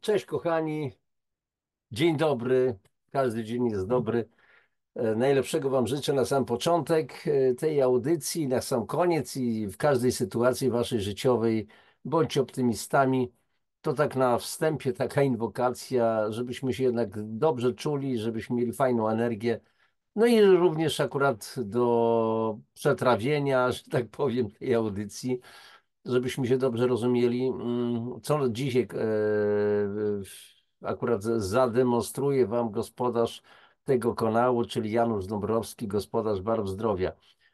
Cześć kochani, dzień dobry, każdy dzień jest dobry. Najlepszego Wam życzę na sam początek tej audycji, na sam koniec i w każdej sytuacji Waszej życiowej. Bądźcie optymistami. To tak na wstępie taka inwokacja, żebyśmy się jednak dobrze czuli, żebyśmy mieli fajną energię. No i również akurat do przetrawienia, że tak powiem, tej audycji, żebyśmy się dobrze rozumieli, co dzisiaj akurat zademonstruje Wam gospodarz tego kanału, czyli Janusz Dąbrowski, gospodarz Barw Zdrowia.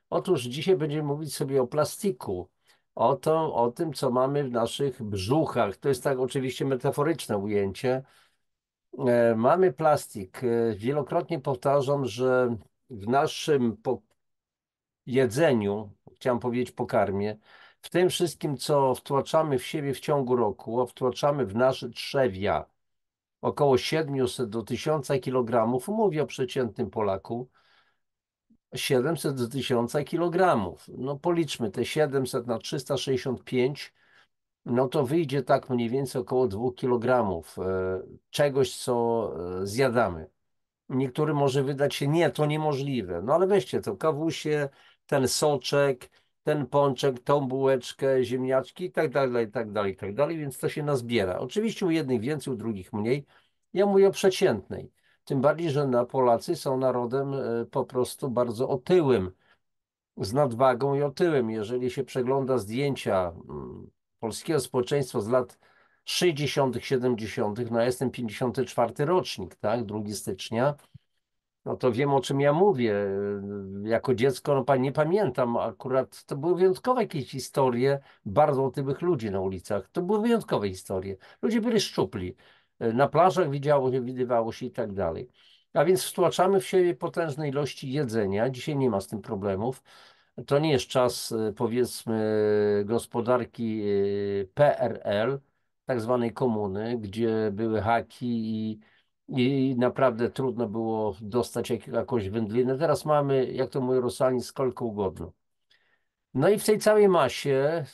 Otóż dzisiaj będziemy mówić sobie o plastiku, o tym, co mamy w naszych brzuchach. To jest tak oczywiście metaforyczne ujęcie. Mamy plastik. Wielokrotnie powtarzam, że w naszym jedzeniu, chciałem powiedzieć pokarmie, w tym wszystkim, co wtłaczamy w siebie w ciągu roku, a wtłaczamy w nasze trzewia około 700 do 1000 kg, mówię o przeciętnym Polaku, 700 do 1000 kg. No policzmy te 700 na 365, no to wyjdzie tak mniej więcej około 2 kg czegoś, co zjadamy. Niektórym może wydać się, nie, to niemożliwe. No ale weźcie to, kawusie, ten soczek, ten pączek, tą bułeczkę, ziemniaczki i tak dalej, i tak dalej, i tak dalej, więc to się nazbiera. Oczywiście u jednych więcej, u drugich mniej. Ja mówię o przeciętnej. Tym bardziej, że Polacy są narodem po prostu bardzo otyłym, z nadwagą i otyłym. Jeżeli się przegląda zdjęcia polskiego społeczeństwa z lat 60., 70., no ja jestem 54 rocznik, tak, 2 stycznia, no to wiem, o czym ja mówię. Jako dziecko, no nie pamiętam, akurat to były wyjątkowe jakieś historie bardzo otyłych ludzi na ulicach. To były wyjątkowe historie. Ludzie byli szczupli. Na plażach widywało się i tak dalej. A więc wtłaczamy w siebie potężne ilości jedzenia. Dzisiaj nie ma z tym problemów. To nie jest czas, powiedzmy, gospodarki PRL, tak zwanej komuny, gdzie były haki i naprawdę trudno było dostać jakąś wędlinę. Teraz mamy, jak to mówią Rosjanie, skolkę ugodną. No i w tej całej masie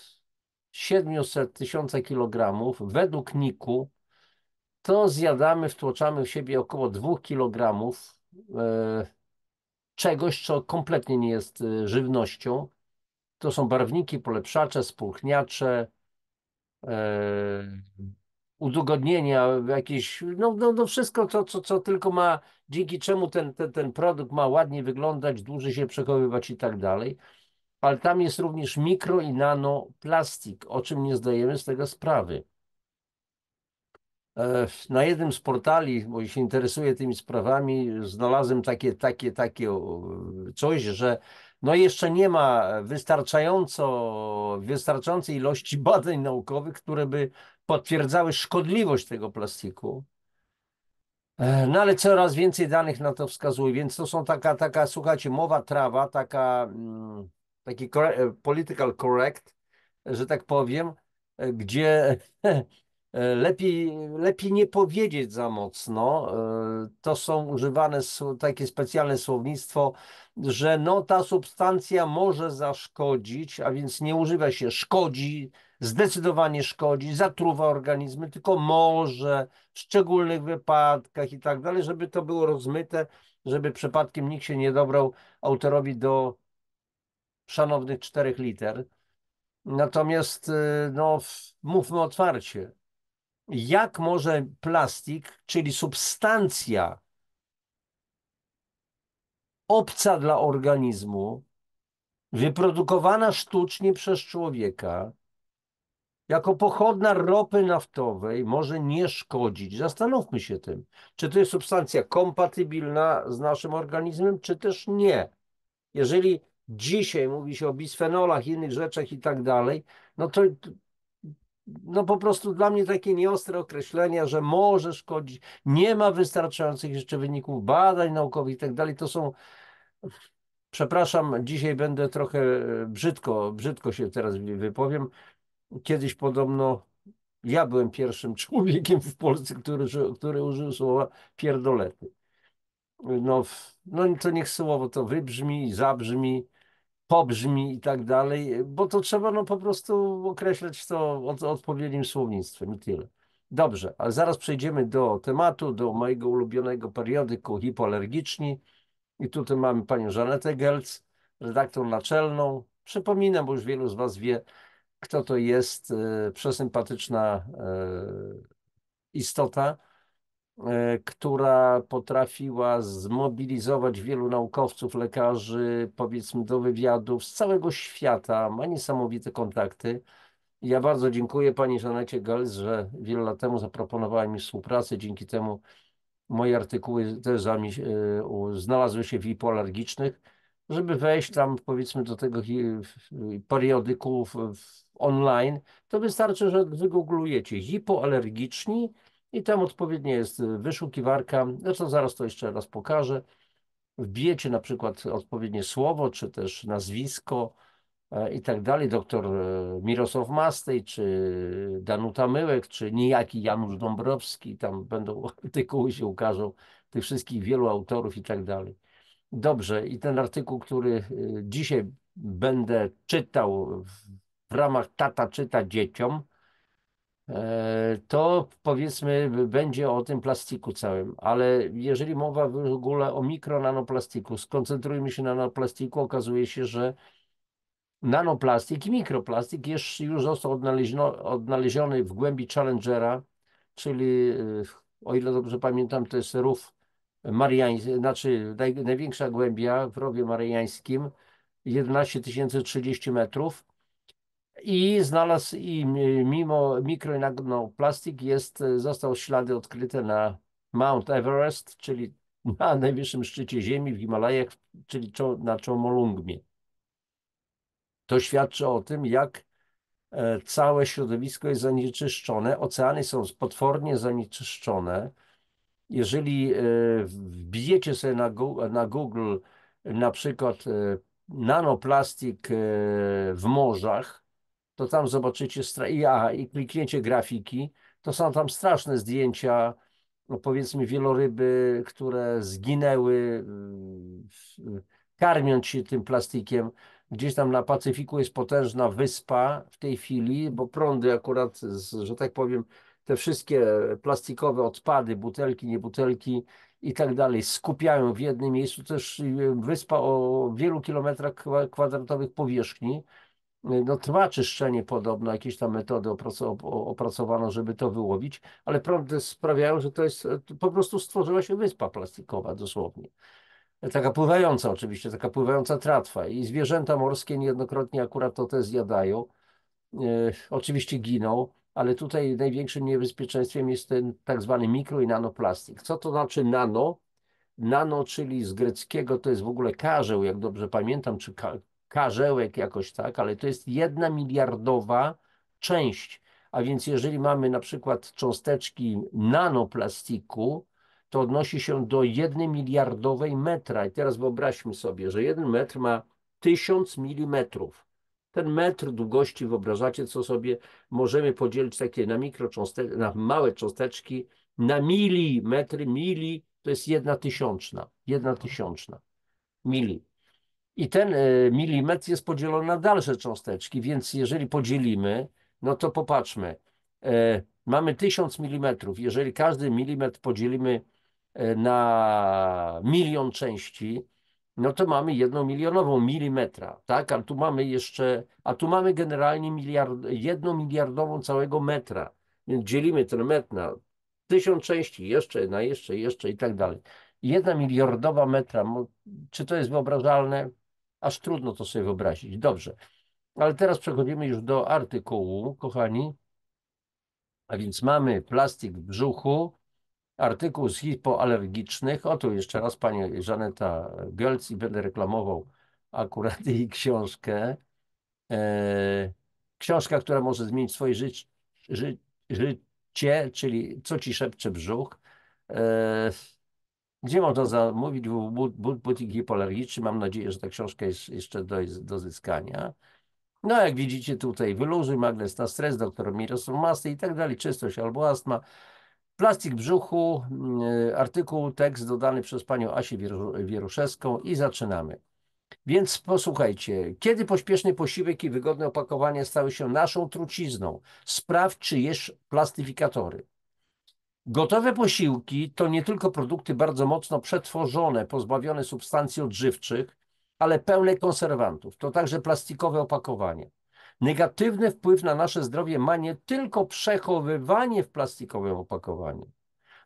700 tysiąca kilogramów według NIK-u to zjadamy, wtłaczamy w siebie około 2 kilogramów czegoś, co kompletnie nie jest żywnością. To są barwniki, polepszacze, spulchniacze, e, udogodnienia, jakieś, no wszystko, co tylko ma, dzięki czemu ten produkt ma ładnie wyglądać, dłużej się przechowywać i tak dalej. Ale tam jest również mikro i nanoplastik, o czym nie zdajemy z tego sprawy. Na jednym z portali, bo się interesuję tymi sprawami, znalazłem takie coś, że no jeszcze nie ma wystarczającej ilości badań naukowych, które by potwierdzały szkodliwość tego plastiku. No ale coraz więcej danych na to wskazuje, więc to są słuchajcie, mowa trawa, taki political correct, że tak powiem, gdzie lepiej nie powiedzieć za mocno. To są używane takie specjalne słownictwo, że no ta substancja może zaszkodzić, a więc nie używa się szkodzi, zdecydowanie szkodzi, zatruwa organizmy, tylko może w szczególnych wypadkach i tak dalej, żeby to było rozmyte, żeby przypadkiem nikt się nie dobrał autorowi do szanownych 4 liter. Natomiast no, mówmy otwarcie, jak może plastik, czyli substancja obca dla organizmu, wyprodukowana sztucznie przez człowieka, jako pochodna ropy naftowej może nie szkodzić? Zastanówmy się tym. Czy to jest substancja kompatybilna z naszym organizmem, czy też nie? Jeżeli dzisiaj mówi się o bisfenolach, innych rzeczach i tak dalej, no to no po prostu dla mnie takie nieostre określenia, że może szkodzić, nie ma wystarczających jeszcze wyników badań naukowych i tak dalej. To są, przepraszam, dzisiaj będę trochę brzydko się teraz wypowiem. Kiedyś podobno ja byłem pierwszym człowiekiem w Polsce, który użył słowa pierdolety. No to niech słowo to wybrzmi, zabrzmi, pobrzmi i tak dalej, bo to trzeba no po prostu określać to odpowiednim słownictwem i tyle. Dobrze, ale zaraz przejdziemy do tematu, do mojego ulubionego periodyku Hipoalergiczni. I tutaj mamy panią Żanetę Gelc, redaktor naczelną. Przypominam, bo już wielu z was wie, kto to jest, przesympatyczna istota, która potrafiła zmobilizować wielu naukowców, lekarzy, powiedzmy do wywiadów z całego świata. Ma niesamowite kontakty. Ja bardzo dziękuję pani Żanecie Gelc, że wiele lat temu zaproponowała mi współpracę. Dzięki temu moje artykuły też znalazły się w hipoalergicznych, żeby wejść tam powiedzmy do tego periodyku online, to wystarczy, że wygooglujecie hipoalergiczni i tam odpowiednio jest wyszukiwarka. Zresztą zaraz to jeszcze raz pokażę. Wbijecie na przykład odpowiednie słowo, czy też nazwisko i tak dalej, doktor Mirosław Mastej, czy Danuta Myłek, czy niejaki Janusz Dąbrowski, tam będą artykuły się ukażą, tych wszystkich wielu autorów i tak dalej. Dobrze, i ten artykuł, który dzisiaj będę czytał w ramach Tata czyta dzieciom, to powiedzmy będzie o tym plastiku całym, ale jeżeli mowa w ogóle o mikronanoplastiku, skoncentrujmy się na nanoplastiku, okazuje się, że nanoplastik i mikroplastik już został odnaleziony w głębi Challengera, czyli o ile dobrze pamiętam, to jest rów mariański, znaczy największa głębia w rowie mariańskim, 11 030 metrów. I znalazł i mimo mikro i nanoplastik został ślady odkryte na Mount Everest, czyli na najwyższym szczycie Ziemi w Himalajach, czyli na Chomolungmie. To świadczy o tym, jak całe środowisko jest zanieczyszczone, oceany są potwornie zanieczyszczone. Jeżeli wbijecie sobie na Google na przykład nanoplastik w morzach, to tam zobaczycie i klikniecie grafiki, to są tam straszne zdjęcia, no powiedzmy wieloryby, które zginęły karmiąc się tym plastikiem. Gdzieś tam na Pacyfiku jest potężna wyspa w tej chwili, bo prądy akurat, że tak powiem, te wszystkie plastikowe odpady, butelki, niebutelki i tak dalej, skupiają w jednym miejscu. Też wyspa o wielu kilometrach kwadratowych powierzchni. No, trwa czyszczenie podobno, jakieś tam metody opracowano, żeby to wyłowić, ale prądy sprawiają, że to jest, po prostu stworzyła się wyspa plastikowa dosłownie. Taka pływająca oczywiście, taka pływająca tratwa i zwierzęta morskie niejednokrotnie akurat to też zjadają. Oczywiście giną, ale tutaj największym niebezpieczeństwem jest ten tak zwany mikro i nanoplastik. Co to znaczy nano? Nano, czyli z greckiego to jest w ogóle karzeł, jak dobrze pamiętam, czy karzełek jakoś tak, ale to jest 1 miliardowa część. A więc jeżeli mamy na przykład cząsteczki nanoplastiku, to odnosi się do 1 miliardowej metra. I teraz wyobraźmy sobie, że 1 metr ma 1000 milimetrów. Ten metr długości, wyobrażacie co sobie, możemy podzielić takie na mikrocząsteczki, na małe cząsteczki, na milimetry, mili to jest 1/1000, 1/1000 mili. I ten milimetr jest podzielony na dalsze cząsteczki, więc jeżeli podzielimy, no to popatrzmy, mamy 1000 milimetrów. Jeżeli każdy milimetr podzielimy na milion części, no to mamy 1 milionową milimetra, tak? A tu mamy generalnie 1 miliardową całego metra. Więc dzielimy ten metr na 1000 części, jeszcze i tak dalej. 1 miliardowa metra, czy to jest wyobrażalne? Aż trudno to sobie wyobrazić. Dobrze, ale teraz przechodzimy już do artykułu, kochani. A więc mamy plastik w brzuchu, artykuł z hipoalergicznych. Oto jeszcze raz pani Żaneta Gelc i będę reklamował akurat jej książkę. Książka, która może zmienić swoje życie, czyli Co ci szepcze brzuch. Gdzie można zamówić? W butik hipoalergiczny. Mam nadzieję, że ta książka jest jeszcze do zyskania. No jak widzicie tutaj, wyluzuj magnes na stres, doktor Mirosław Mastej i tak dalej, czystość albo astma. Plastik brzuchu, artykuł, tekst dodany przez panią Asię Wieruszewską i zaczynamy. Więc posłuchajcie, kiedy pośpieszny posiłek i wygodne opakowanie stały się naszą trucizną, sprawdź, czy jesz plastyfikatory. Gotowe posiłki to nie tylko produkty bardzo mocno przetworzone, pozbawione substancji odżywczych, ale pełne konserwantów. To także plastikowe opakowanie. Negatywny wpływ na nasze zdrowie ma nie tylko przechowywanie w plastikowym opakowaniu.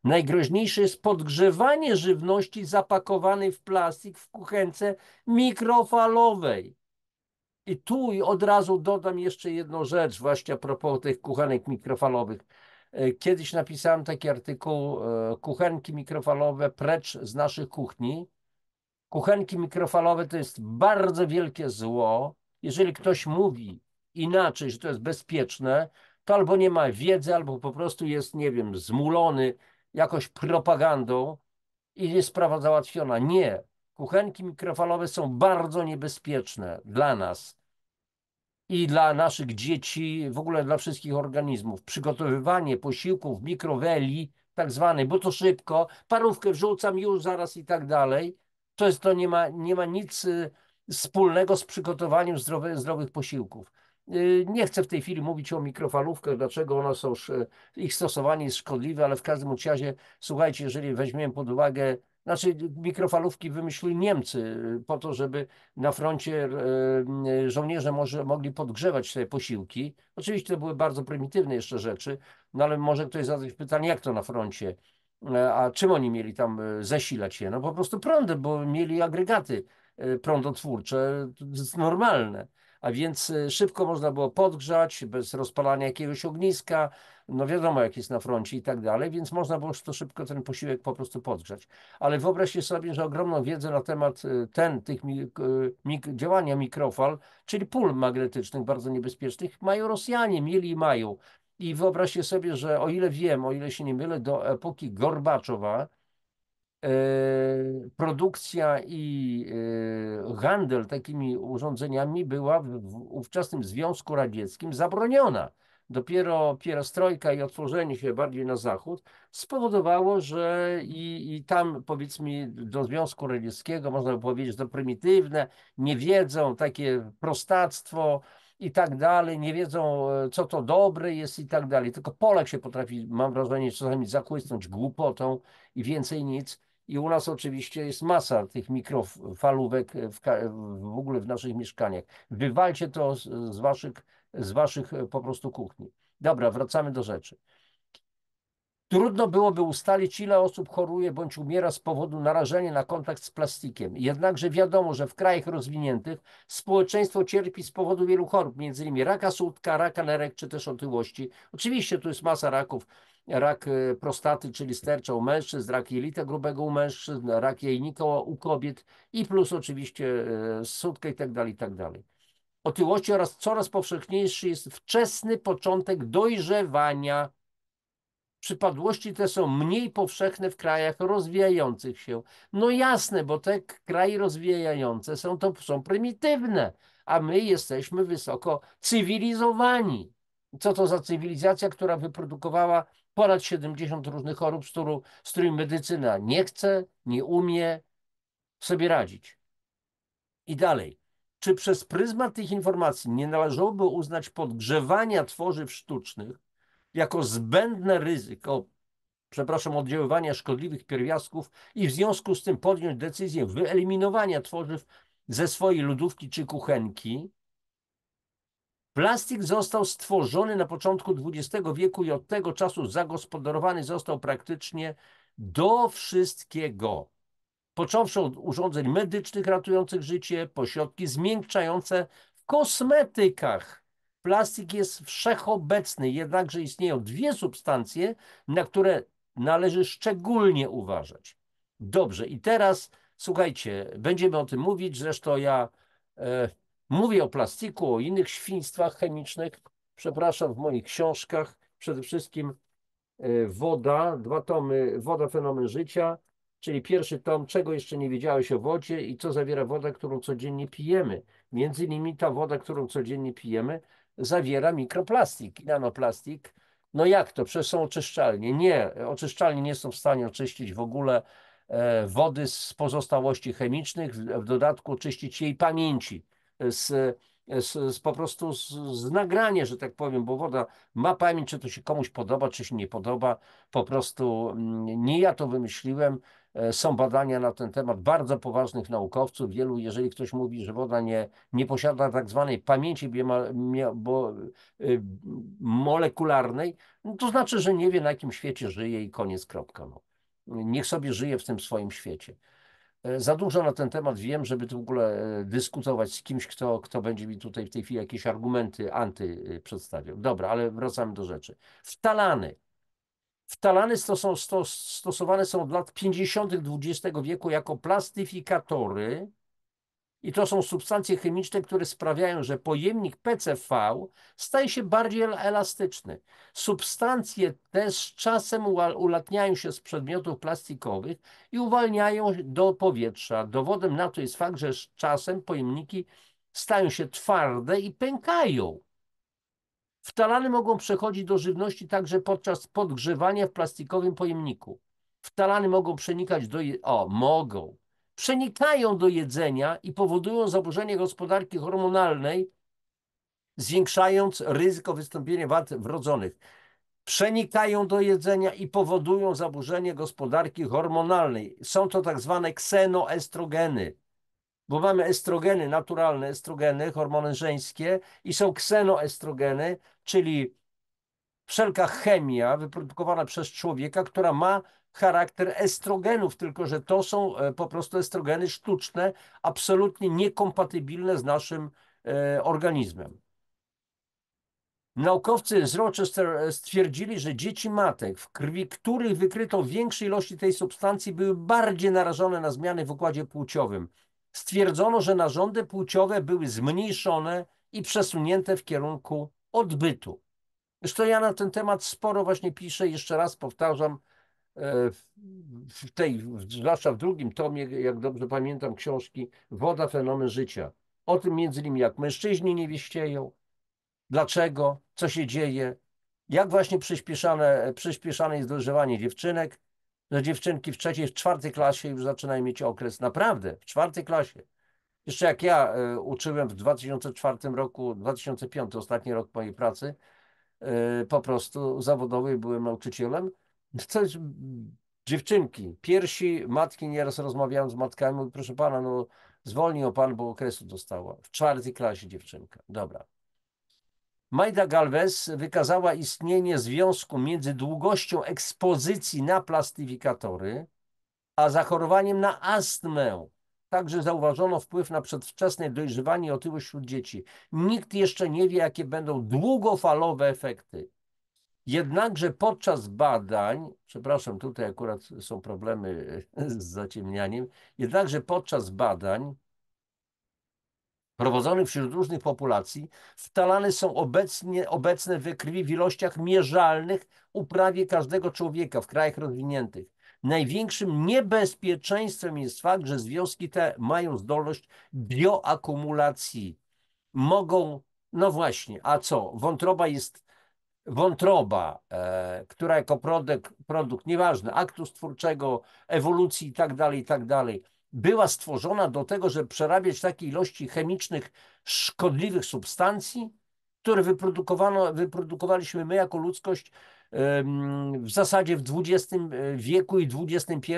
Najgroźniejsze jest podgrzewanie żywności zapakowanej w plastik w kuchence mikrofalowej. I tu od razu dodam jeszcze jedną rzecz, właśnie a propos tych kuchenek mikrofalowych. Kiedyś napisałem taki artykuł, kuchenki mikrofalowe precz z naszych kuchni. Kuchenki mikrofalowe to jest bardzo wielkie zło. Jeżeli ktoś mówi inaczej, że to jest bezpieczne, to albo nie ma wiedzy, albo po prostu jest, nie wiem, zmulony jakąś propagandą i jest sprawa załatwiona. Nie. Kuchenki mikrofalowe są bardzo niebezpieczne dla nas i dla naszych dzieci, w ogóle dla wszystkich organizmów. Przygotowywanie posiłków w mikroweli, tak zwanej, bo to szybko, parówkę wrzucam już zaraz i tak dalej. To nie ma nic wspólnego z przygotowaniem zdrowych posiłków. Nie chcę w tej chwili mówić o mikrofalówkach, dlaczego one są, ich stosowanie jest szkodliwe, ale w każdym razie, słuchajcie, jeżeli weźmiemy pod uwagę, znaczy mikrofalówki wymyślili Niemcy po to, żeby na froncie żołnierze mogli podgrzewać sobie posiłki. Oczywiście to były bardzo prymitywne jeszcze rzeczy, no ale może ktoś zadać pytanie, jak to na froncie? A czym oni mieli tam zasilać je? No po prostu prądem, bo mieli agregaty prądotwórcze, to jest normalne. A więc szybko można było podgrzać, bez rozpalania jakiegoś ogniska, no wiadomo jak jest na froncie i tak dalej, więc można było to szybko ten posiłek po prostu podgrzać. Ale wyobraźcie sobie, że ogromną wiedzę na temat tych działania mikrofal, czyli pól magnetycznych bardzo niebezpiecznych, mają Rosjanie, mieli i mają. I wyobraźcie sobie, że o ile wiem, o ile się nie mylę, do epoki Gorbaczowa produkcja i handel takimi urządzeniami była w ówczesnym Związku Radzieckim zabroniona. Dopiero pierostrojka i otworzenie się bardziej na zachód spowodowało, że i tam powiedzmy do Związku Radzieckiego, można by powiedzieć, to prymitywne, nie wiedzą, takie prostactwo i tak dalej, nie wiedzą, co to dobre jest i tak dalej. Tylko Polak się potrafi, mam wrażenie, czasami zachłysnąć głupotą i więcej nic. I u nas oczywiście jest masa tych mikrofalówek w ogóle w naszych mieszkaniach. Wywalcie to z waszych po prostu kuchni. Dobra, wracamy do rzeczy. Trudno byłoby ustalić, ile osób choruje bądź umiera z powodu narażenia na kontakt z plastikiem. Jednakże wiadomo, że w krajach rozwiniętych społeczeństwo cierpi z powodu wielu chorób, m.in. raka słupka, raka nerek czy też otyłości. Oczywiście tu jest masa raków. Rak prostaty, czyli stercza u mężczyzn, rak jelita grubego u mężczyzn, rak jajnika u kobiet i plus oczywiście sutka i tak dalej, i tak dalej. Otyłości oraz coraz powszechniejszy jest wczesny początek dojrzewania. Przypadłości te są mniej powszechne w krajach rozwijających się. No jasne, bo te kraje rozwijające są prymitywne, a my jesteśmy wysoko cywilizowani. Co to za cywilizacja, która wyprodukowała ponad 70 różnych chorób, z którymi medycyna nie chce, nie umie sobie radzić. I dalej. Czy przez pryzmat tych informacji nie należałoby uznać podgrzewania tworzyw sztucznych jako zbędne ryzyko, przepraszam, oddziaływania szkodliwych pierwiastków i w związku z tym podjąć decyzję wyeliminowania tworzyw ze swojej lodówki czy kuchenki? Plastik został stworzony na początku XX wieku i od tego czasu zagospodarowany został praktycznie do wszystkiego. Począwszy od urządzeń medycznych ratujących życie, po środki zmiękczające w kosmetykach. Plastik jest wszechobecny, jednakże istnieją dwie substancje, na które należy szczególnie uważać. Dobrze, i teraz słuchajcie, będziemy o tym mówić. Zresztą ja mówię o plastiku, o innych świństwach chemicznych. Przepraszam, w moich książkach przede wszystkim Woda, 2 tomy, Woda, fenomen życia, czyli pierwszy tom, czego jeszcze nie wiedziałeś o wodzie i co zawiera woda, którą codziennie pijemy. Między innymi ta woda, którą codziennie pijemy, zawiera mikroplastik, nanoplastik. No jak to? Przecież są oczyszczalnie. Nie, oczyszczalnie nie są w stanie oczyścić w ogóle wody z pozostałości chemicznych, w dodatku oczyścić jej pamięci z po prostu z nagrania, że tak powiem, bo woda ma pamięć, czy to się komuś podoba, czy się nie podoba. Po prostu nie ja to wymyśliłem. Są badania na ten temat bardzo poważnych naukowców. Wielu, jeżeli ktoś mówi, że woda nie posiada tak zwanej pamięci y, molekularnej, no to znaczy, że nie wie, na jakim świecie żyje i koniec, kropka. No. Niech sobie żyje w tym swoim świecie. Za dużo na ten temat wiem, żeby tu w ogóle dyskutować z kimś, kto będzie mi tutaj w tej chwili jakieś argumenty przedstawiał. Dobra, ale wracamy do rzeczy. Wtalany. Wtalany stosowane są od lat 50. XX wieku jako plastyfikatory i to są substancje chemiczne, które sprawiają, że pojemnik PCV staje się bardziej elastyczny. Substancje te z czasem ulatniają się z przedmiotów plastikowych i uwalniają do powietrza. Dowodem na to jest fakt, że z czasem pojemniki stają się twarde i pękają. Wtalany mogą przechodzić do żywności także podczas podgrzewania w plastikowym pojemniku. Wtalany mogą przenikać mogą. Przenikają do jedzenia i powodują zaburzenie gospodarki hormonalnej, zwiększając ryzyko wystąpienia wad wrodzonych. Przenikają do jedzenia i powodują zaburzenie gospodarki hormonalnej. Są to tak zwane ksenoestrogeny, bo mamy estrogeny, naturalne estrogeny, hormony żeńskie i są ksenoestrogeny, czyli wszelka chemia wyprodukowana przez człowieka, która ma charakter estrogenów, tylko że to są po prostu estrogeny sztuczne, absolutnie niekompatybilne z naszym organizmem. Naukowcy z Rochester stwierdzili, że dzieci matek, w krwi których wykryto większe ilości tej substancji, były bardziej narażone na zmiany w układzie płciowym. Stwierdzono, że narządy płciowe były zmniejszone i przesunięte w kierunku odbytu. Zresztą ja na ten temat sporo właśnie piszę, jeszcze raz powtarzam, zwłaszcza w drugim tomie, jak dobrze pamiętam, książki Woda, fenomen życia. O tym między innymi, jak mężczyźni nie wieścieją, dlaczego, co się dzieje, jak właśnie przyspieszane jest dojrzewanie dziewczynek, że dziewczynki w trzeciej, w czwartej klasie już zaczynają mieć okres. Naprawdę, w czwartej klasie. Jeszcze jak ja uczyłem w 2004 roku, 2005, ostatni rok mojej pracy, po prostu zawodowej, byłem nauczycielem. Coś, dziewczynki, piersi, matki, nieraz rozmawiałem z matkami, mówię, proszę pana, no zwolnił pan, bo okresu dostała. W czwartej klasie dziewczynka. Dobra. Majda Galvez wykazała istnienie związku między długością ekspozycji na plastyfikatory, a zachorowaniem na astmę. Także zauważono wpływ na przedwczesne dojrzewanie i otyłość wśród dzieci. Nikt jeszcze nie wie, jakie będą długofalowe efekty. Jednakże podczas badań, przepraszam, tutaj akurat są problemy z zaciemnianiem, jednakże podczas badań prowadzonych wśród różnych populacji, wtalane są obecne we krwi w ilościach mierzalnych u prawie każdego człowieka w krajach rozwiniętych. Największym niebezpieczeństwem jest fakt, że związki te mają zdolność bioakumulacji. Mogą, no właśnie, a co? Wątroba, która jako produkt, nieważne, aktu stwórczego, ewolucji i tak dalej, była stworzona do tego, żeby przerabiać takie ilości chemicznych, szkodliwych substancji, które wyprodukowaliśmy my jako ludzkość w zasadzie w XX wieku i XXI.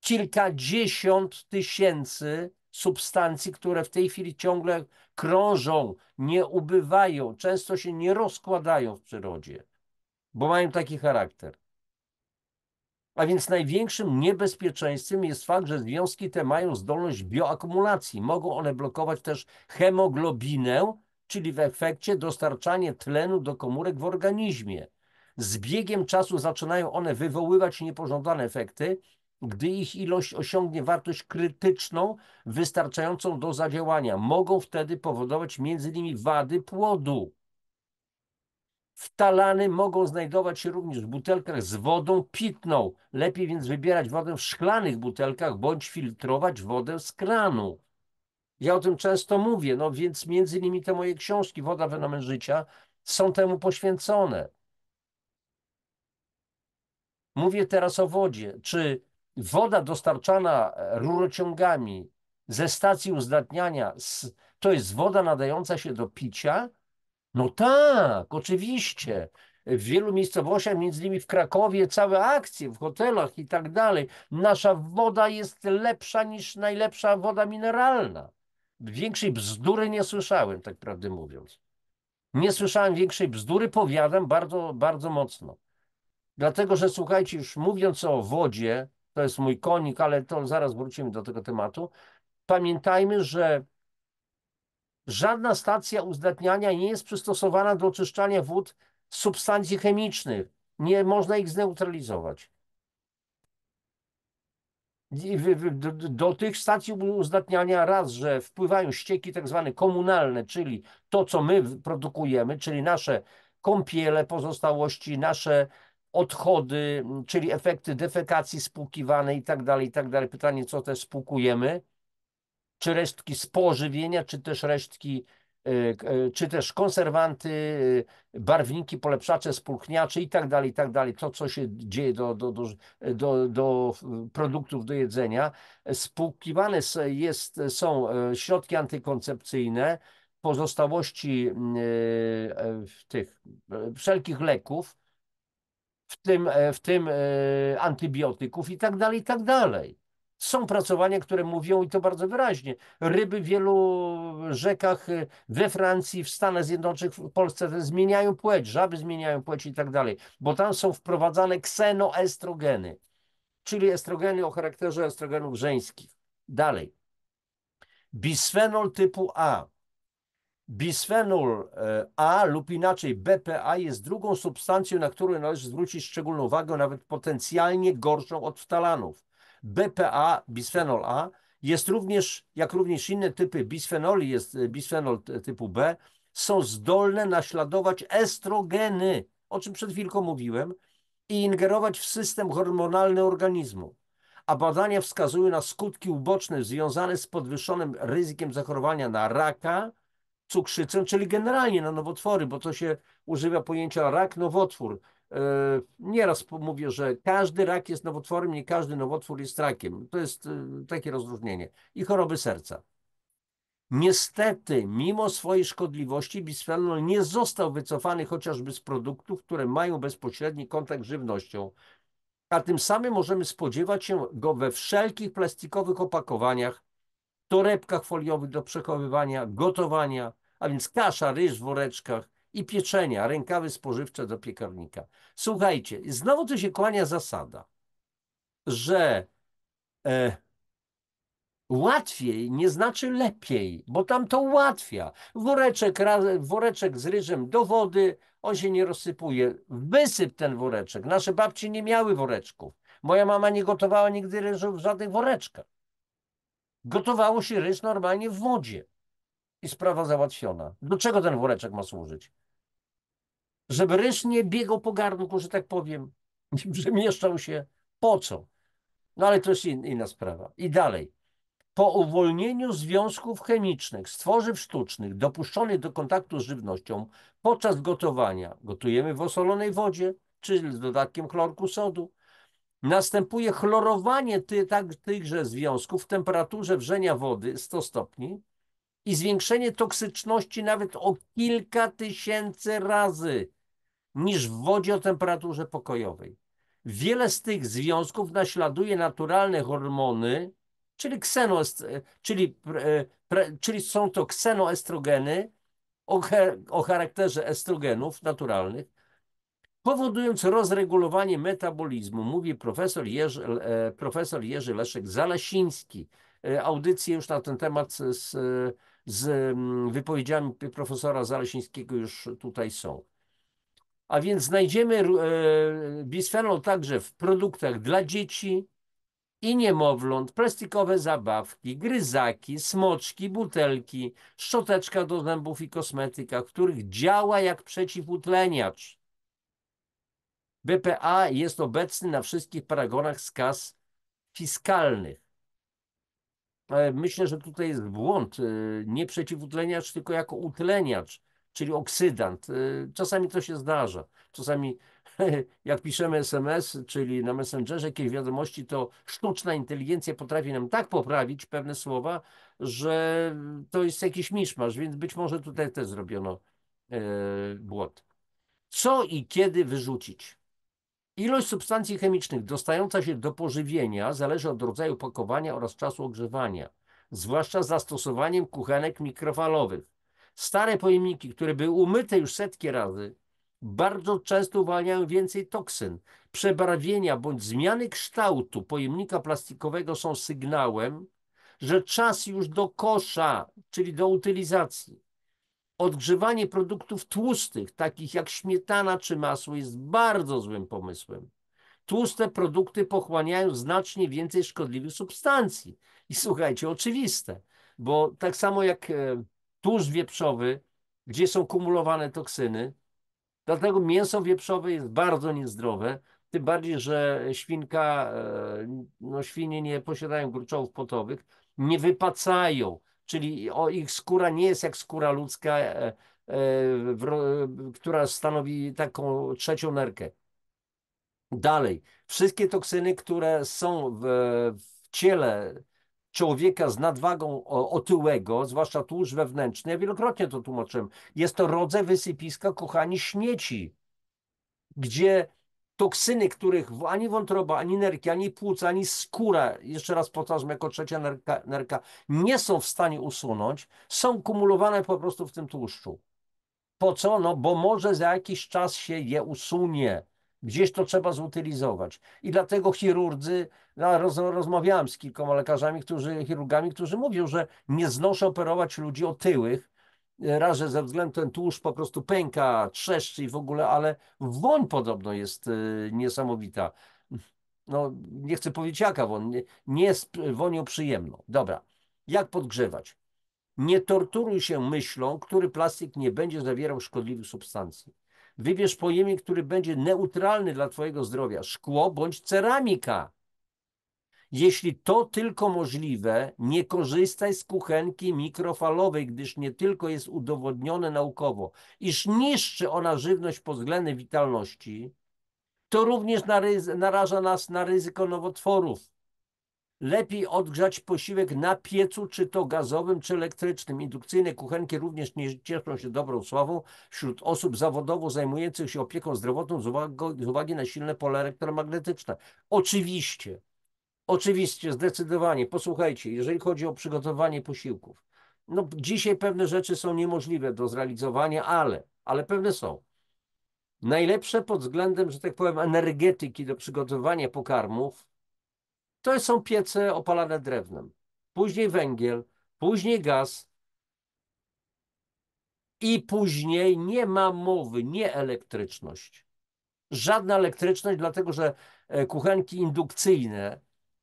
Kilkadziesiąt tysięcy substancji, które w tej chwili ciągle krążą, nie ubywają, często się nie rozkładają w przyrodzie, bo mają taki charakter. A więc największym niebezpieczeństwem jest fakt, że związki te mają zdolność bioakumulacji. Mogą one blokować też hemoglobinę, czyli w efekcie dostarczanie tlenu do komórek w organizmie. Z biegiem czasu zaczynają one wywoływać niepożądane efekty, gdy ich ilość osiągnie wartość krytyczną, wystarczającą do zadziałania. Mogą wtedy powodować m.in. wady płodu. Wtalany mogą znajdować się również w butelkach z wodą pitną. Lepiej więc wybierać wodę w szklanych butelkach bądź filtrować wodę z kranu. Ja o tym często mówię, no więc między innymi te moje książki Woda, fenomen życia są temu poświęcone. Mówię teraz o wodzie. Czy woda dostarczana rurociągami ze stacji uzdatniania To jest woda nadająca się do picia? No tak, oczywiście. W wielu miejscowościach, między innymi w Krakowie, całe akcje w hotelach i tak dalej. Nasza woda jest lepsza niż najlepsza woda mineralna. Większej bzdury nie słyszałem, tak prawdę mówiąc. Nie słyszałem większej bzdury, powiadam bardzo, bardzo mocno. Dlatego, że słuchajcie, już mówiąc o wodzie, to jest mój konik, ale to zaraz wrócimy do tego tematu. Pamiętajmy, że żadna stacja uzdatniania nie jest przystosowana do oczyszczania wód z substancji chemicznych. Nie można ich zneutralizować. Do tych stacji uzdatniania raz, że wpływają ścieki tak zwane komunalne, czyli to, co my produkujemy, czyli nasze kąpiele, pozostałości, nasze odchody, czyli efekty defekacji spłukiwanej i tak dalej, i tak dalej. Pytanie, co też spłukujemy, czy resztki spożywienia, czy też resztki, czy też konserwanty, barwniki, polepszacze, spulchniacze i tak dalej, i tak dalej. To, co się dzieje do produktów do jedzenia. Spłukiwane są środki antykoncepcyjne, pozostałości tych wszelkich leków, w tym antybiotyków i tak dalej, i tak dalej. Są pracowania, które mówią i to bardzo wyraźnie. Ryby w wielu rzekach we Francji, w Stanach Zjednoczonych, w Polsce też zmieniają płeć, żaby zmieniają płeć i tak dalej, bo tam są wprowadzane ksenoestrogeny, czyli estrogeny o charakterze estrogenów żeńskich. Dalej. Bisfenol typu A. Bisfenol A lub inaczej BPA jest drugą substancją, na którą należy zwrócić szczególną uwagę, nawet potencjalnie gorszą od ftalanów. BPA, bisfenol A, jest również, jak również inne typy bisfenoli, jest bisfenol typu B, są zdolne naśladować estrogeny, o czym przed chwilką mówiłem, i ingerować w system hormonalny organizmu. A badania wskazują na skutki uboczne związane z podwyższonym ryzykiem zachorowania na raka, cukrzycę, czyli generalnie na nowotwory, bo to się używa pojęcia rak, nowotwór. Nieraz mówię, że każdy rak jest nowotworem, nie każdy nowotwór jest rakiem. To jest takie rozróżnienie. I choroby serca. Niestety, mimo swojej szkodliwości, bisfenol nie został wycofany chociażby z produktów, które mają bezpośredni kontakt z żywnością, a tym samym możemy spodziewać się go we wszelkich plastikowych opakowaniach, torebkach foliowych do przechowywania, gotowania, a więc kasza, ryż w woreczkach i pieczenia, rękawy spożywcze do piekarnika. Słuchajcie, znowu tu się kłania zasada, że e, łatwiej nie znaczy lepiej, bo tam to ułatwia. Woreczek z ryżem do wody, on się nie rozsypuje. Wysyp ten woreczek. Nasze babci nie miały woreczków. Moja mama nie gotowała nigdy ryżu w żadnych woreczkach. Gotowało się ryż normalnie w wodzie i sprawa załatwiona. Do czego ten woreczek ma służyć? Żeby ryż nie biegał po garnku, że tak powiem, nie przemieszczał się. Po co? No ale to jest inna sprawa. I dalej. Po uwolnieniu związków chemicznych z tworzyw sztucznych dopuszczonych do kontaktu z żywnością podczas gotowania, gotujemy w osolonej wodzie, czy z dodatkiem chlorku sodu, następuje chlorowanie tychże związków w temperaturze wrzenia wody 100 stopni i zwiększenie toksyczności nawet o kilka tysięcy razy niż w wodzie o temperaturze pokojowej. Wiele z tych związków naśladuje naturalne hormony, czyli, czyli są to ksenoestrogeny o charakterze estrogenów naturalnych, powodując rozregulowanie metabolizmu, mówi profesor Jerzy Leszek-Zalesiński. Audycje już na ten temat z wypowiedziami profesora Zalesińskiego już tutaj są. A więc znajdziemy bisfenol także w produktach dla dzieci i niemowląt, plastikowe zabawki, gryzaki, smoczki, butelki, szczoteczka do zębów i kosmetykach, w których działa jak przeciwutleniacz. BPA jest obecny na wszystkich paragonach z kas fiskalnych. Myślę, że tutaj jest błąd. Nie przeciwutleniacz, tylko jako utleniacz. czyli oksydant. Czasami to się zdarza. Czasami jak piszemy SMS, czyli na Messengerze jakieś wiadomości, to sztuczna inteligencja potrafi nam tak poprawić pewne słowa, że to jest jakiś miszmasz, więc być może tutaj też zrobiono błąd. Co i kiedy wyrzucić? Ilość substancji chemicznych dostająca się do pożywienia zależy od rodzaju pakowania oraz czasu ogrzewania, zwłaszcza z zastosowaniem kuchenek mikrofalowych. Stare pojemniki, które były umyte już setki razy, bardzo często uwalniają więcej toksyn. Przebarwienia bądź zmiany kształtu pojemnika plastikowego są sygnałem, że czas już do kosza, czyli do utylizacji. Odgrzewanie produktów tłustych, takich jak śmietana czy masło, jest bardzo złym pomysłem. Tłuste produkty pochłaniają znacznie więcej szkodliwych substancji. I słuchajcie, oczywiste, bo tak samo jak tłuszcz wieprzowy, gdzie są kumulowane toksyny, dlatego mięso wieprzowe jest bardzo niezdrowe, tym bardziej, że świnie nie posiadają gruczołów potowych, nie wypacają, czyli ich skóra nie jest jak skóra ludzka, która stanowi taką trzecią nerkę. Dalej, wszystkie toksyny, które są w ciele człowieka z nadwagą otyłego, zwłaszcza tłuszcz wewnętrzny, ja wielokrotnie to tłumaczyłem, jest to rodzaj wysypiska, kochani, śmieci, gdzie toksyny, których ani wątroba, ani nerki, ani płuca, ani skóra, jeszcze raz powtarzam, jako trzecia nerka, nie są w stanie usunąć, są kumulowane po prostu w tym tłuszczu. Po co? No bo może za jakiś czas się je usunie. Gdzieś to trzeba zutylizować. I dlatego chirurdzy, no, rozmawiałem z kilkoma lekarzami, chirurgami, którzy mówią, że nie znoszę operować ludzi otyłych, raz, że ze względu ten tłuszcz po prostu pęka, trzeszczy i w ogóle, ale woń podobno jest niesamowita. No, nie chcę powiedzieć jaka woń, nie jest wonią przyjemną. Dobra, jak podgrzewać? Nie torturuj się myślą, który plastik nie będzie zawierał szkodliwych substancji. Wybierz pojemnik, który będzie neutralny dla Twojego zdrowia. Szkło bądź ceramika. Jeśli to tylko możliwe, nie korzystaj z kuchenki mikrofalowej, gdyż nie tylko jest udowodnione naukowo, iż niszczy ona żywność pod względem witalności, to również naraża nas na ryzyko nowotworów. Lepiej odgrzać posiłek na piecu, czy to gazowym, czy elektrycznym. Indukcyjne kuchenki również nie cieszą się dobrą sławą wśród osób zawodowo zajmujących się opieką zdrowotną z uwagi na silne pola elektromagnetyczne. Oczywiście, zdecydowanie. Posłuchajcie, jeżeli chodzi o przygotowanie posiłków, no dzisiaj pewne rzeczy są niemożliwe do zrealizowania, ale pewne są. Najlepsze pod względem, że tak powiem, energetyki do przygotowania pokarmów to są piece opalane drewnem, później węgiel, później gaz i później nie ma mowy, nie elektryczność. Żadna elektryczność, dlatego że kuchenki indukcyjne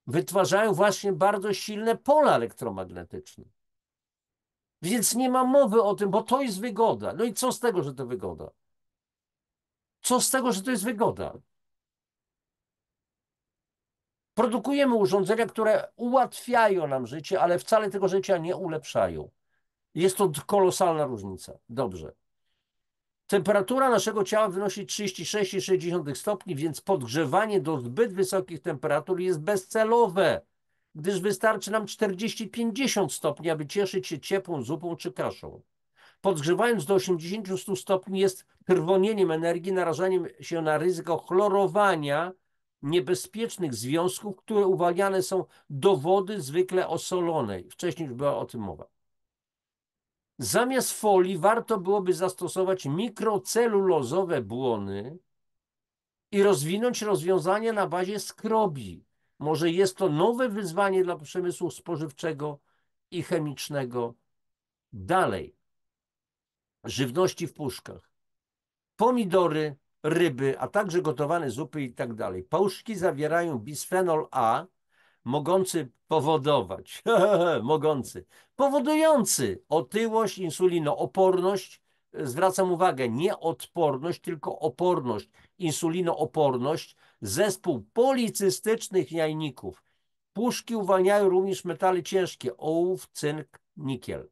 wytwarzają właśnie bardzo silne pola elektromagnetyczne. Więc nie ma mowy o tym, bo to jest wygoda. No i co z tego, że to wygoda? Co z tego, że to jest wygoda? Produkujemy urządzenia, które ułatwiają nam życie, ale wcale tego życia nie ulepszają. Jest to kolosalna różnica. Dobrze. Temperatura naszego ciała wynosi 36,6 stopni, więc podgrzewanie do zbyt wysokich temperatur jest bezcelowe, gdyż wystarczy nam 40-50 stopni, aby cieszyć się ciepłą zupą czy kaszą. Podgrzewając do 80-100 stopni jest trwonieniem energii, narażaniem się na ryzyko chlorowania niebezpiecznych związków, które uwalniane są do wody zwykle osolonej. Wcześniej już była o tym mowa. Zamiast folii warto byłoby zastosować mikrocelulozowe błony i rozwinąć rozwiązania na bazie skrobi. Może jest to nowe wyzwanie dla przemysłu spożywczego i chemicznego. Dalej. Żywności w puszkach. Pomidory, ryby, a także gotowane zupy i tak dalej. Puszki zawierają bisfenol A, mogący powodować, powodujący otyłość, insulinooporność, zwracam uwagę, nie odporność, tylko oporność, insulinooporność, zespół policystycznych jajników. Puszki uwalniają również metale ciężkie, ołów, cynk, nikiel.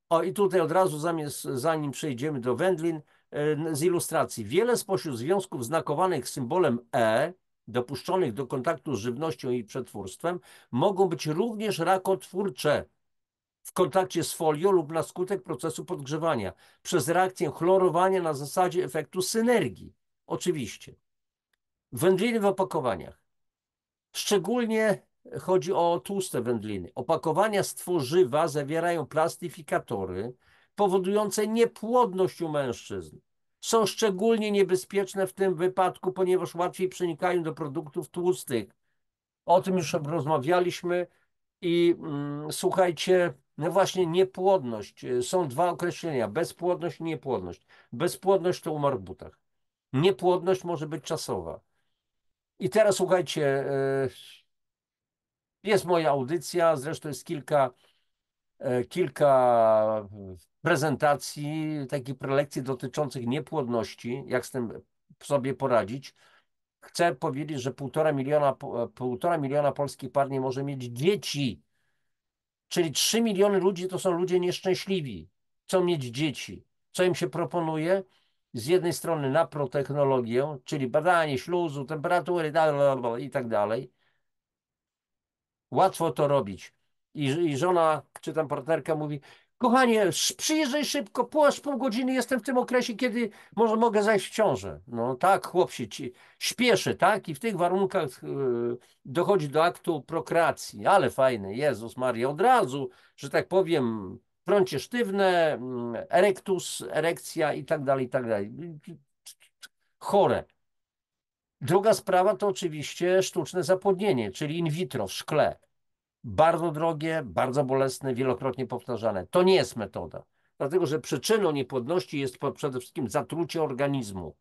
O, i tutaj od razu, zanim przejdziemy do wędlin, z ilustracji. Wiele spośród związków znakowanych symbolem E, dopuszczonych do kontaktu z żywnością i przetwórstwem, mogą być również rakotwórcze w kontakcie z folią lub na skutek procesu podgrzewania, przez reakcję chlorowania na zasadzie efektu synergii. Oczywiście. Wędliny w opakowaniach. Szczególnie chodzi o tłuste wędliny. Opakowania z tworzywa zawierają plastyfikatory powodujące niepłodność u mężczyzn. Są szczególnie niebezpieczne w tym wypadku, ponieważ łatwiej przenikają do produktów tłustych. O tym już rozmawialiśmy i słuchajcie, no właśnie niepłodność. Są dwa określenia, bezpłodność i niepłodność. Bezpłodność to umarł w butach. Niepłodność może być czasowa. I teraz słuchajcie, jest moja audycja, zresztą jest kilka prezentacji, takich prelekcji dotyczących niepłodności, jak z tym sobie poradzić. Chcę powiedzieć, że 1,5 miliona polskich par nie może mieć dzieci. Czyli 3 miliony ludzi to są ludzie nieszczęśliwi. Chcą mieć dzieci. Co im się proponuje? Z jednej strony naprotechnologię, czyli badanie śluzu, temperatury i tak dalej. Łatwo to robić. I żona, czy tam partnerka mówi: kochanie, przyjeżdżaj szybko, aż pół godziny jestem w tym okresie, kiedy może mogę zajść w ciążę. No tak, chłop się śpieszy, tak? I w tych warunkach dochodzi do aktu prokreacji. Ale fajne, Jezus Maria, od razu, że tak powiem, prącie sztywne, erectus, erekcja i tak dalej, i tak dalej. Chore. Druga sprawa to oczywiście sztuczne zapłodnienie, czyli in vitro w szkle. Bardzo drogie, bardzo bolesne, wielokrotnie powtarzane. To nie jest metoda, dlatego że przyczyną niepłodności jest przede wszystkim zatrucie organizmu.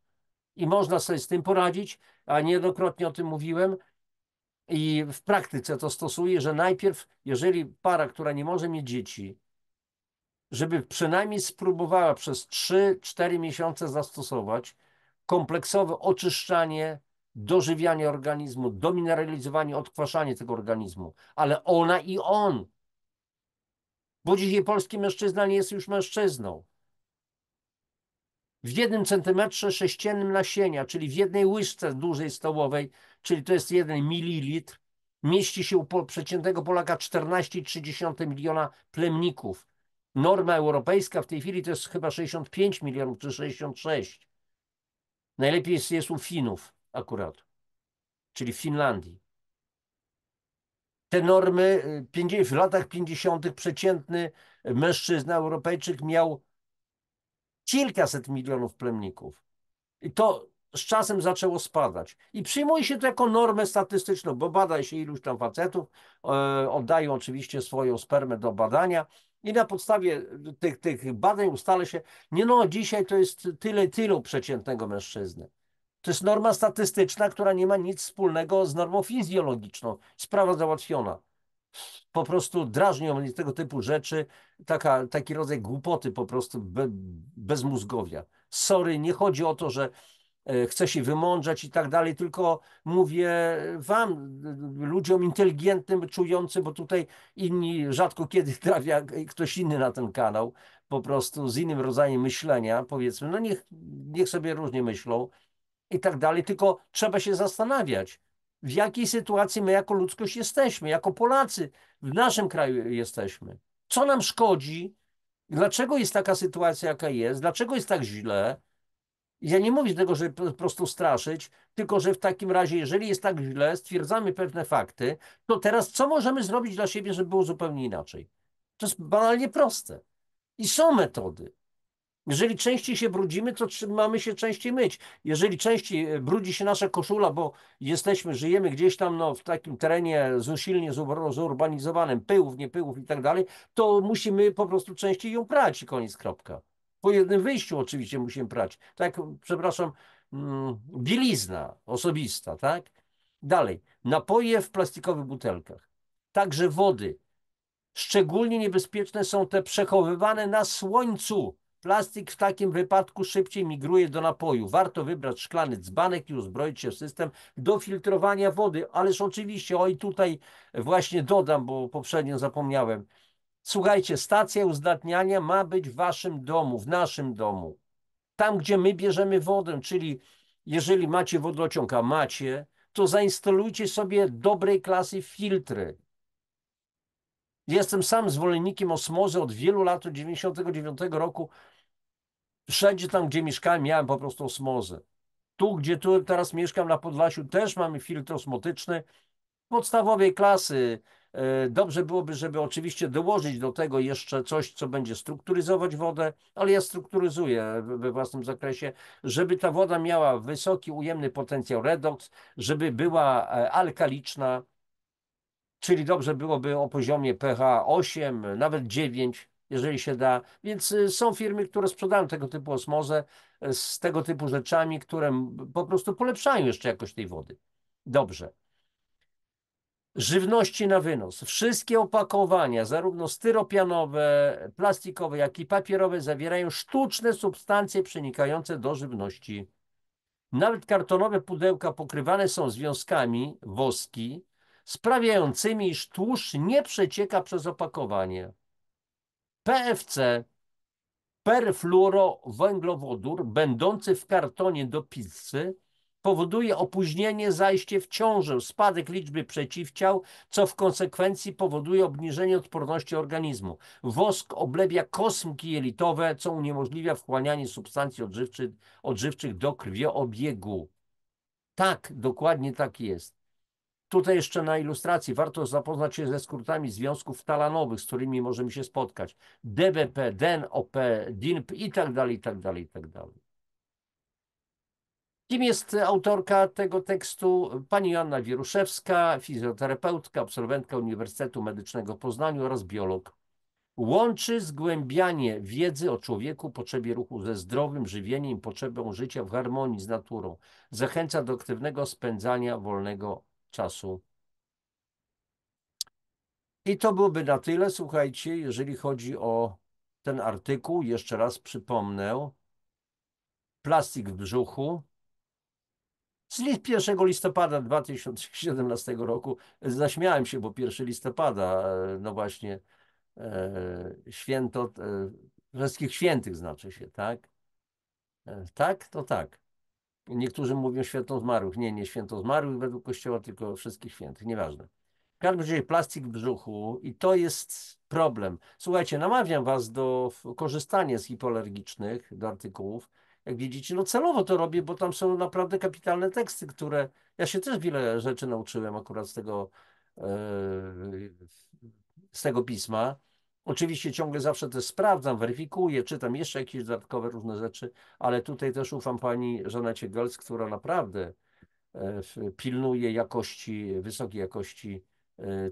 I można sobie z tym poradzić, a niejednokrotnie o tym mówiłem i w praktyce to stosuję, że najpierw, jeżeli para, która nie może mieć dzieci, żeby przynajmniej spróbowała przez 3-4 miesiące zastosować kompleksowe oczyszczanie, dożywianie organizmu, domineralizowanie, odkwaszanie tego organizmu. Ale ona i on, bo dzisiaj polski mężczyzna nie jest już mężczyzną. W 1 centymetrze sześciennym nasienia, czyli w jednej łyżce dużej stołowej, czyli to jest 1 mililitr, mieści się u przeciętnego Polaka 14,3 miliona plemników. Norma europejska w tej chwili to jest chyba 65 milionów czy 66. Najlepiej jest u Finów akurat, czyli w Finlandii. Te normy w latach 50. przeciętny mężczyzna, Europejczyk miał kilkaset milionów plemników. I to z czasem zaczęło spadać. I przyjmuje się to jako normę statystyczną, bo bada się iluś tam facetów, oddają oczywiście swoją spermę do badania i na podstawie tych badań ustala się, nie no, dzisiaj to jest tylu przeciętnego mężczyzny. To jest norma statystyczna, która nie ma nic wspólnego z normą fizjologiczną. Sprawa załatwiona. Po prostu drażnią mnie tego typu rzeczy, taki rodzaj głupoty po prostu bezmózgowia. Sorry, nie chodzi o to, że chcę się wymądrzać i tak dalej, tylko mówię wam, ludziom inteligentnym, czującym, bo tutaj inni rzadko kiedy trafia ktoś inny na ten kanał, po prostu z innym rodzajem myślenia, powiedzmy, no niech sobie różnie myślą i tak dalej, tylko trzeba się zastanawiać, w jakiej sytuacji my jako ludzkość jesteśmy, jako Polacy w naszym kraju jesteśmy. Co nam szkodzi? Dlaczego jest taka sytuacja, jaka jest? Dlaczego jest tak źle? Ja nie mówię tego, żeby po prostu straszyć, tylko że w takim razie, jeżeli jest tak źle, stwierdzamy pewne fakty, to teraz co możemy zrobić dla siebie, żeby było zupełnie inaczej? To jest banalnie proste. I są metody. Jeżeli częściej się brudzimy, to mamy się częściej myć. Jeżeli częściej brudzi się nasza koszula, bo żyjemy gdzieś tam no, w takim terenie silnie zurbanizowanym, pyłów, nie pyłów i tak dalej, to musimy po prostu częściej ją prać i koniec, kropka. Po jednym wyjściu oczywiście musimy prać. Tak, przepraszam, bielizna osobista, tak? Dalej, napoje w plastikowych butelkach. Także wody. Szczególnie niebezpieczne są te przechowywane na słońcu. Plastik w takim wypadku szybciej migruje do napoju. Warto wybrać szklany dzbanek i uzbroić się w system do filtrowania wody. Ależ oczywiście, oj tutaj właśnie dodam, bo poprzednio zapomniałem. Słuchajcie, stacja uzdatniania ma być w waszym domu, w naszym domu. Tam, gdzie my bierzemy wodę, czyli jeżeli macie wodociąg, a macie, to zainstalujcie sobie dobrej klasy filtry. Jestem sam zwolennikiem osmozy od wielu lat, od 99 roku. Wszędzie tam, gdzie mieszkałem, miałem po prostu osmozę. Tu teraz mieszkam na Podlasiu, też mamy filtr osmotyczny podstawowej klasy. Dobrze byłoby, żeby oczywiście dołożyć do tego jeszcze coś, co będzie strukturyzować wodę, ale ja strukturyzuję we własnym zakresie, żeby ta woda miała wysoki, ujemny potencjał redox, żeby była alkaliczna, czyli dobrze byłoby o poziomie pH 8, nawet 9, jeżeli się da. Więc są firmy, które sprzedają tego typu osmozę z tego typu rzeczami, które po prostu polepszają jeszcze jakość tej wody. Dobrze. Żywności na wynos. Wszystkie opakowania, zarówno styropianowe, plastikowe, jak i papierowe, zawierają sztuczne substancje przenikające do żywności. Nawet kartonowe pudełka pokrywane są związkami, woski, sprawiającymi, iż tłuszcz nie przecieka przez opakowanie. PFC, perfluorowęglowodór, będący w kartonie do pizzy, powoduje opóźnienie, zajście w ciążę, spadek liczby przeciwciał, co w konsekwencji powoduje obniżenie odporności organizmu. Wosk oblebia kosmki jelitowe, co uniemożliwia wchłanianie substancji odżywczych do krwiobiegu. Tak, dokładnie tak jest. Tutaj jeszcze na ilustracji warto zapoznać się ze skrótami związków talanowych, z którymi możemy się spotkać. DBP, DNOP, DINP i tak dalej, i tak dalej, i tak dalej. Kim jest autorka tego tekstu? Pani Joanna Wieruszewska, fizjoterapeutka, absolwentka Uniwersytetu Medycznego w Poznaniu oraz biolog. Łączy zgłębianie wiedzy o człowieku, potrzebie ruchu ze zdrowym żywieniem i potrzebą życia w harmonii z naturą. Zachęca do aktywnego spędzania wolnego czasu. I to byłoby na tyle, słuchajcie, jeżeli chodzi o ten artykuł. Jeszcze raz przypomnę. Plastik w brzuchu. Z 1 listopada 2017 roku. Zaśmiałem się, bo 1 listopada, no właśnie, święto wszystkich świętych znaczy się, tak? Tak? To tak. Niektórzy mówią święto zmarłych. Nie, nie święto zmarłych według Kościoła, tylko wszystkich świętych. Nieważne. W każdym razie plastik w brzuchu i to jest problem. Słuchajcie, namawiam was do korzystania z hipoalergicznych, do artykułów. Jak widzicie, no celowo to robię, bo tam są naprawdę kapitalne teksty, które... Ja się też wiele rzeczy nauczyłem akurat z tego pisma. Oczywiście ciągle zawsze też sprawdzam, weryfikuję, czytam jeszcze jakieś dodatkowe różne rzeczy, ale tutaj też ufam pani Żanecie Gels, która naprawdę pilnuje jakości, wysokiej jakości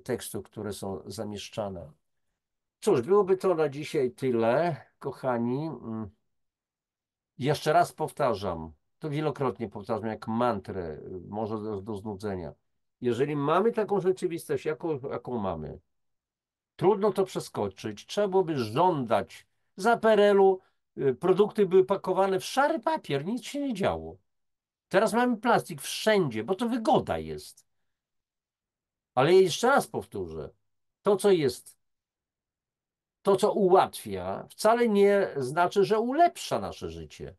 tekstów, które są zamieszczane. Cóż, byłoby to na dzisiaj tyle, kochani. Jeszcze raz powtarzam, to wielokrotnie powtarzam jak mantrę, może do znudzenia. Jeżeli mamy taką rzeczywistość, jaką mamy, trudno to przeskoczyć. Trzeba byłoby żądać. Za PRL-u produkty były pakowane w szary papier, nic się nie działo. Teraz mamy plastik wszędzie, bo to wygoda jest. Ale jeszcze raz powtórzę, to co jest, to co ułatwia, wcale nie znaczy, że ulepsza nasze życie.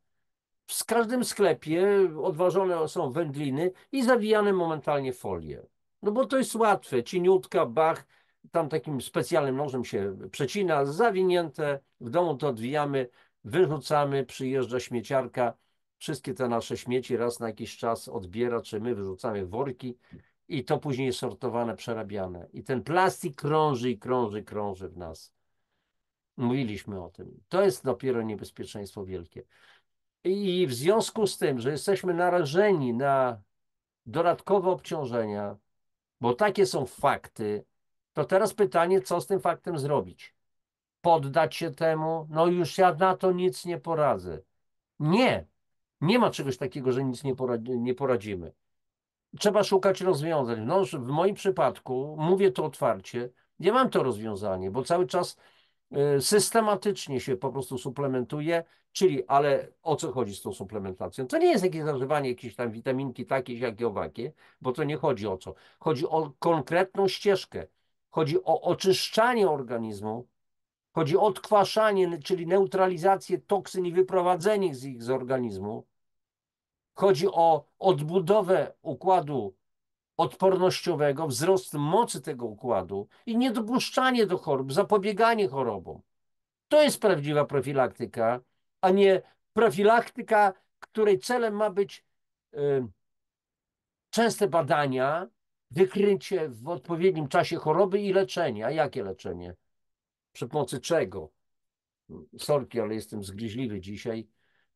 W każdym sklepie odważone są wędliny i zawijane momentalnie w folię. No bo to jest łatwe, cieniutka, bach, tam takim specjalnym nożem się przecina, zawinięte, w domu to odwijamy, wyrzucamy, przyjeżdża śmieciarka, wszystkie te nasze śmieci raz na jakiś czas odbiera, czy my wyrzucamy w worki i to później jest sortowane, przerabiane. I ten plastik krąży i krąży, krąży w nas. Mówiliśmy o tym. To jest dopiero niebezpieczeństwo wielkie. I w związku z tym, że jesteśmy narażeni na dodatkowe obciążenia, bo takie są fakty, to teraz pytanie, co z tym faktem zrobić? Poddać się temu? No już ja na to nic nie poradzę. Nie, nie ma czegoś takiego, że nic nie poradzimy. Trzeba szukać rozwiązań. No, w moim przypadku, mówię to otwarcie, nie mam to rozwiązanie, bo cały czas systematycznie się po prostu suplementuje, czyli, ale o co chodzi z tą suplementacją? To nie jest jakieś zażywanie jakiejś tam witaminki takiej, jak i owakie, bo to nie chodzi o co. Chodzi o konkretną ścieżkę. Chodzi o oczyszczanie organizmu chodzi o odkwaszanie, czyli neutralizację toksyn i wyprowadzenie ich z organizmu. Chodzi o odbudowę układu odpornościowego, wzrost mocy tego układu i niedopuszczanie do chorób, zapobieganie chorobom. To jest prawdziwa profilaktyka, a nie profilaktyka, której celem ma być częste badania, wykrycie w odpowiednim czasie choroby i leczenie. A jakie leczenie? Przy pomocy czego? Sorki, ale jestem zgryźliwy dzisiaj,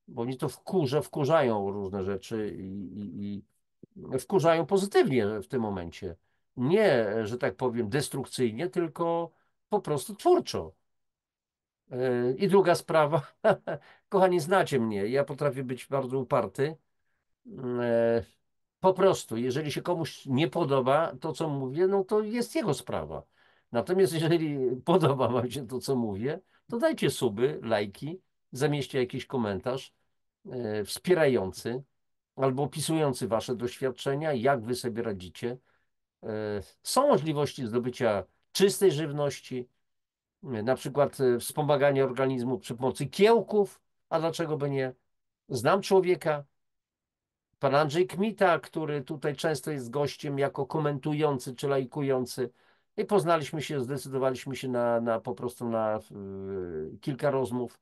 bo oni to wkurzają różne rzeczy i wkurzają pozytywnie w tym momencie. Nie, że tak powiem, destrukcyjnie, tylko po prostu twórczo. I druga sprawa, kochani, znacie mnie, ja potrafię być bardzo uparty. E, Po prostu, jeżeli się komuś nie podoba to, co mówię, no to jest jego sprawa. Natomiast jeżeli podoba wam się to, co mówię, to dajcie suby, lajki, zamieśćcie jakiś komentarz wspierający albo opisujący wasze doświadczenia, jak wy sobie radzicie. Są możliwości zdobycia czystej żywności, na przykład wspomaganie organizmu przy pomocy kiełków, a dlaczego by nie? Znam człowieka, pan Andrzej Kmita, który tutaj często jest gościem jako komentujący czy lajkujący. I poznaliśmy się, zdecydowaliśmy się na po prostu na kilka rozmów,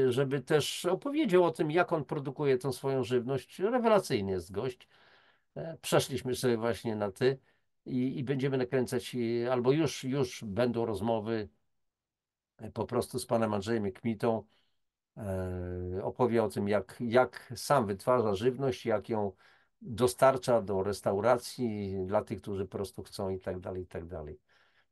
żeby też opowiedział o tym, jak on produkuje tą swoją żywność. Rewelacyjny jest gość. Przeszliśmy sobie właśnie na ty i będziemy nakręcać, albo już będą rozmowy po prostu z panem Andrzejem Kmitą. Opowie o tym, jak sam wytwarza żywność, jak ją dostarcza do restauracji dla tych, którzy po prostu chcą i tak dalej, i tak dalej.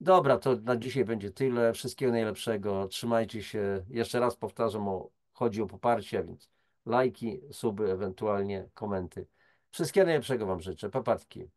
Dobra, to na dzisiaj będzie tyle. Wszystkiego najlepszego. Trzymajcie się. Jeszcze raz powtarzam, chodzi o poparcie, a więc lajki, suby, ewentualnie komenty. Wszystkiego najlepszego wam życzę. Papatki.